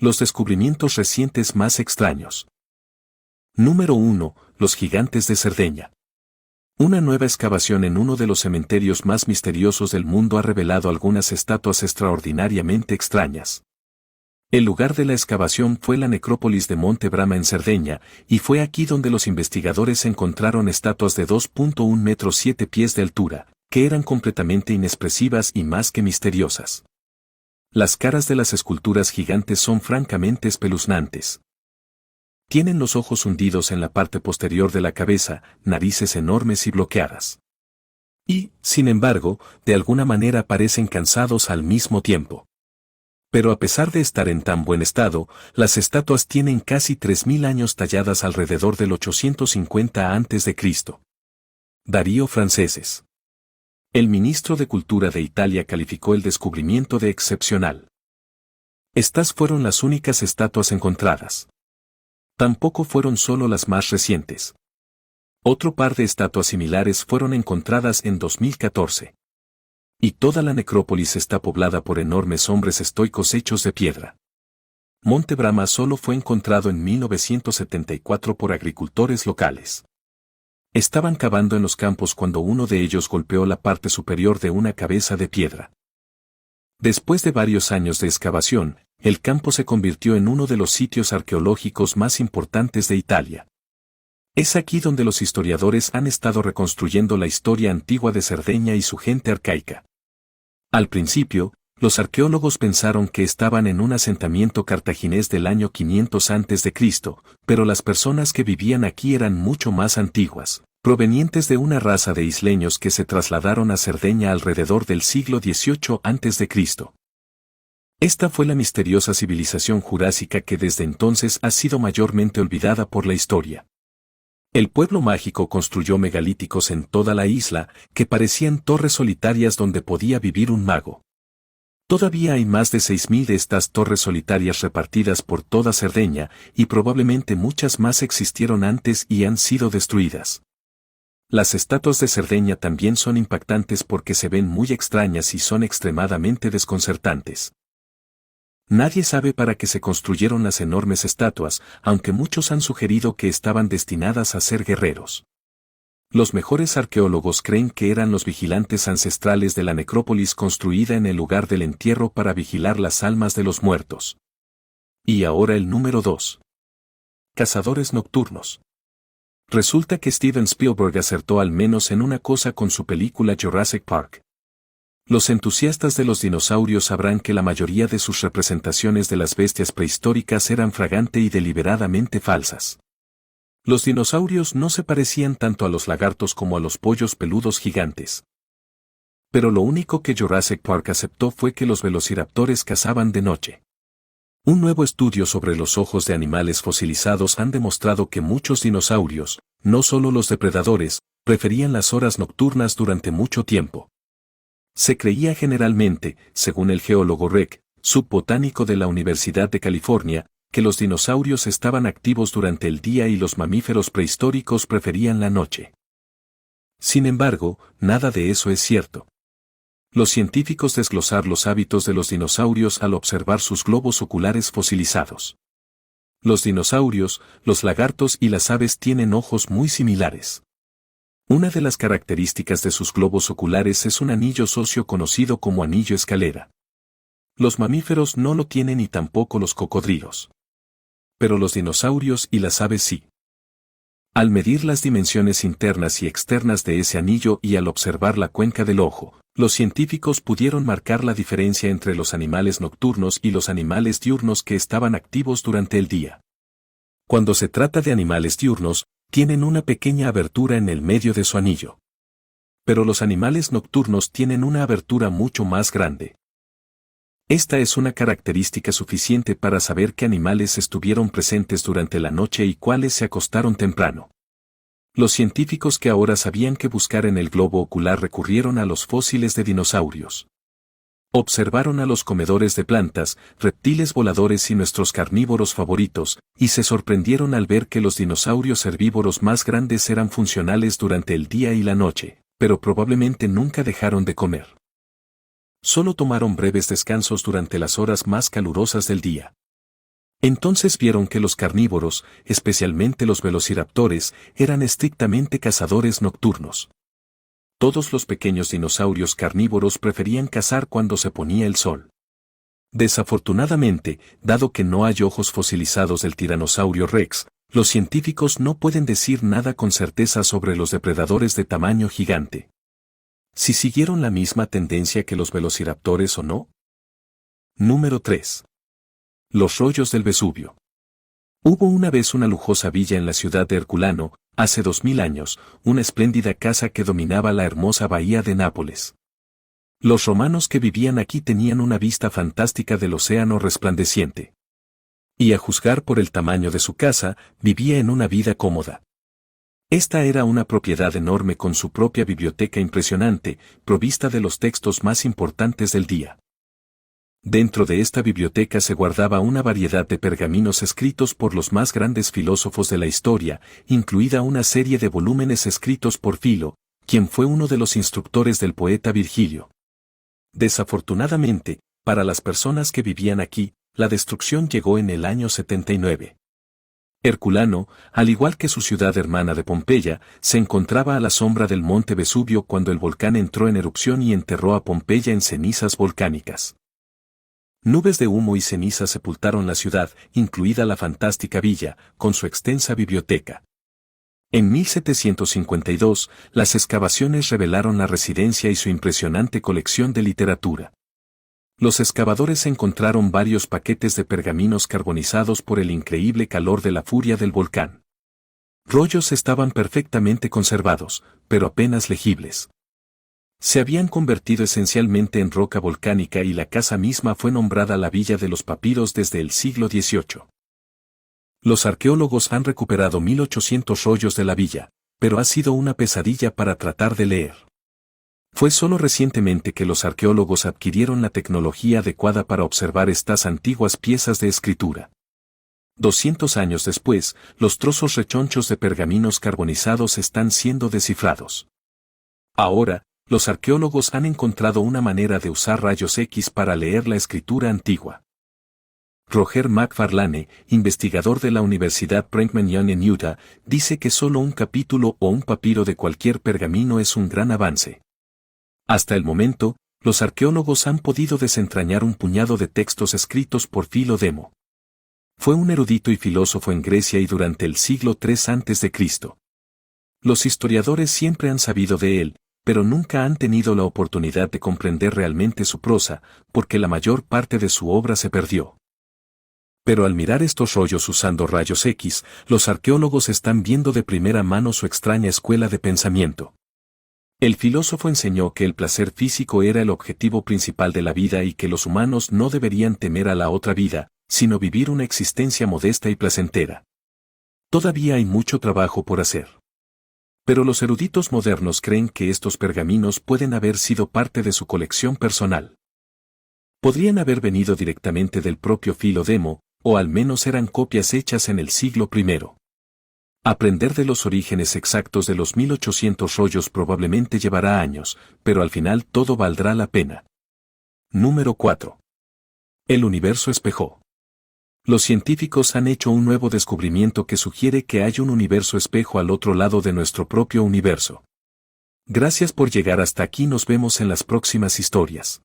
Los descubrimientos recientes más extraños. Número 1. Los gigantes de Cerdeña. Una nueva excavación en uno de los cementerios más misteriosos del mundo ha revelado algunas estatuas extraordinariamente extrañas. El lugar de la excavación fue la necrópolis de Monte Brama en Cerdeña, y fue aquí donde los investigadores encontraron estatuas de 2.1 metros 7 pies de altura, que eran completamente inexpresivas y más que misteriosas. Las caras de las esculturas gigantes son francamente espeluznantes. Tienen los ojos hundidos en la parte posterior de la cabeza, narices enormes y bloqueadas. Y, sin embargo, de alguna manera parecen cansados al mismo tiempo. Pero a pesar de estar en tan buen estado, las estatuas tienen casi 3000 años talladas alrededor del 850 a.C. Darío Franceses. El ministro de Cultura de Italia calificó el descubrimiento de excepcional. Estas fueron las únicas estatuas encontradas. Tampoco fueron solo las más recientes. Otro par de estatuas similares fueron encontradas en 2014. Y toda la necrópolis está poblada por enormes hombres estoicos hechos de piedra. Monte Brama solo fue encontrado en 1974 por agricultores locales. Estaban cavando en los campos cuando uno de ellos golpeó la parte superior de una cabeza de piedra. Después de varios años de excavación, el campo se convirtió en uno de los sitios arqueológicos más importantes de Italia. Es aquí donde los historiadores han estado reconstruyendo la historia antigua de Cerdeña y su gente arcaica. Al principio, los arqueólogos pensaron que estaban en un asentamiento cartaginés del año 500 a.C., pero las personas que vivían aquí eran mucho más antiguas, provenientes de una raza de isleños que se trasladaron a Cerdeña alrededor del siglo XVIII a.C. Esta fue la misteriosa civilización jurásica que desde entonces ha sido mayormente olvidada por la historia. El pueblo mágico construyó megalíticos en toda la isla, que parecían torres solitarias donde podía vivir un mago. Todavía hay más de 6000 de estas torres solitarias repartidas por toda Cerdeña, y probablemente muchas más existieron antes y han sido destruidas. Las estatuas de Cerdeña también son impactantes porque se ven muy extrañas y son extremadamente desconcertantes. Nadie sabe para qué se construyeron las enormes estatuas, aunque muchos han sugerido que estaban destinadas a ser guerreros. Los mejores arqueólogos creen que eran los vigilantes ancestrales de la necrópolis construida en el lugar del entierro para vigilar las almas de los muertos. Y ahora el número 2. Cazadores nocturnos. Resulta que Steven Spielberg acertó al menos en una cosa con su película Jurassic Park. Los entusiastas de los dinosaurios sabrán que la mayoría de sus representaciones de las bestias prehistóricas eran fragante y deliberadamente falsas. Los dinosaurios no se parecían tanto a los lagartos como a los pollos peludos gigantes. Pero lo único que Jurassic Park aceptó fue que los velociraptores cazaban de noche. Un nuevo estudio sobre los ojos de animales fosilizados han demostrado que muchos dinosaurios, no solo los depredadores, preferían las horas nocturnas durante mucho tiempo. Se creía generalmente, según el geólogo Reg, subbotánico de la Universidad de California, que los dinosaurios estaban activos durante el día y los mamíferos prehistóricos preferían la noche. Sin embargo, nada de eso es cierto. Los científicos desglosar los hábitos de los dinosaurios al observar sus globos oculares fosilizados. Los dinosaurios, los lagartos y las aves tienen ojos muy similares. Una de las características de sus globos oculares es un anillo óseo conocido como anillo escalera. Los mamíferos no lo tienen y tampoco los cocodrilos. Pero los dinosaurios y las aves sí. Al medir las dimensiones internas y externas de ese anillo y al observar la cuenca del ojo, los científicos pudieron marcar la diferencia entre los animales nocturnos y los animales diurnos que estaban activos durante el día. Cuando se trata de animales diurnos, tienen una pequeña abertura en el medio de su anillo. Pero los animales nocturnos tienen una abertura mucho más grande. Esta es una característica suficiente para saber qué animales estuvieron presentes durante la noche y cuáles se acostaron temprano. Los científicos que ahora sabían qué buscar en el globo ocular recurrieron a los fósiles de dinosaurios. Observaron a los comedores de plantas, reptiles voladores y nuestros carnívoros favoritos, y se sorprendieron al ver que los dinosaurios herbívoros más grandes eran funcionales durante el día y la noche, pero probablemente nunca dejaron de comer. Solo tomaron breves descansos durante las horas más calurosas del día. Entonces vieron que los carnívoros, especialmente los velociraptores, eran estrictamente cazadores nocturnos. Todos los pequeños dinosaurios carnívoros preferían cazar cuando se ponía el sol. Desafortunadamente, dado que no hay ojos fosilizados del tiranosaurio Rex, los científicos no pueden decir nada con certeza sobre los depredadores de tamaño gigante. Si siguieron la misma tendencia que los velociraptores o no. Número 3. Los rollos del Vesubio. Hubo una vez una lujosa villa en la ciudad de Herculano, hace 2000 años, una espléndida casa que dominaba la hermosa bahía de Nápoles. Los romanos que vivían aquí tenían una vista fantástica del océano resplandeciente. Y a juzgar por el tamaño de su casa, vivía en una vida cómoda. Esta era una propiedad enorme con su propia biblioteca impresionante, provista de los textos más importantes del día. Dentro de esta biblioteca se guardaba una variedad de pergaminos escritos por los más grandes filósofos de la historia, incluida una serie de volúmenes escritos por Filo, quien fue uno de los instructores del poeta Virgilio. Desafortunadamente, para las personas que vivían aquí, la destrucción llegó en el año 79. Herculano, al igual que su ciudad hermana de Pompeya, se encontraba a la sombra del monte Vesubio cuando el volcán entró en erupción y enterró a Pompeya en cenizas volcánicas. Nubes de humo y ceniza sepultaron la ciudad, incluida la fantástica villa, con su extensa biblioteca. En 1752, las excavaciones revelaron la residencia y su impresionante colección de literatura. Los excavadores encontraron varios paquetes de pergaminos carbonizados por el increíble calor de la furia del volcán. Rollos estaban perfectamente conservados, pero apenas legibles. Se habían convertido esencialmente en roca volcánica y la casa misma fue nombrada la Villa de los Papiros desde el siglo XVIII. Los arqueólogos han recuperado 1800 rollos de la villa, pero ha sido una pesadilla para tratar de leer. Fue solo recientemente que los arqueólogos adquirieron la tecnología adecuada para observar estas antiguas piezas de escritura. 200 años después, los trozos rechonchos de pergaminos carbonizados están siendo descifrados. Ahora, los arqueólogos han encontrado una manera de usar rayos X para leer la escritura antigua. Roger McFarlane, investigador de la Universidad Brigham Young en Utah, dice que solo un capítulo o un papiro de cualquier pergamino es un gran avance. Hasta el momento, los arqueólogos han podido desentrañar un puñado de textos escritos por Filo Demo. Fue un erudito y filósofo en Grecia y durante el siglo III a.C. Los historiadores siempre han sabido de él, pero nunca han tenido la oportunidad de comprender realmente su prosa, porque la mayor parte de su obra se perdió. Pero al mirar estos rollos usando rayos X, los arqueólogos están viendo de primera mano su extraña escuela de pensamiento. El filósofo enseñó que el placer físico era el objetivo principal de la vida y que los humanos no deberían temer a la otra vida, sino vivir una existencia modesta y placentera. Todavía hay mucho trabajo por hacer. Pero los eruditos modernos creen que estos pergaminos pueden haber sido parte de su colección personal. Podrían haber venido directamente del propio Filo Demo, o al menos eran copias hechas en el siglo I. Aprender de los orígenes exactos de los 1800 rollos probablemente llevará años, pero al final todo valdrá la pena. Número 4. El universo espejo. Los científicos han hecho un nuevo descubrimiento que sugiere que hay un universo espejo al otro lado de nuestro propio universo. Gracias por llegar hasta aquí, nos vemos en las próximas historias.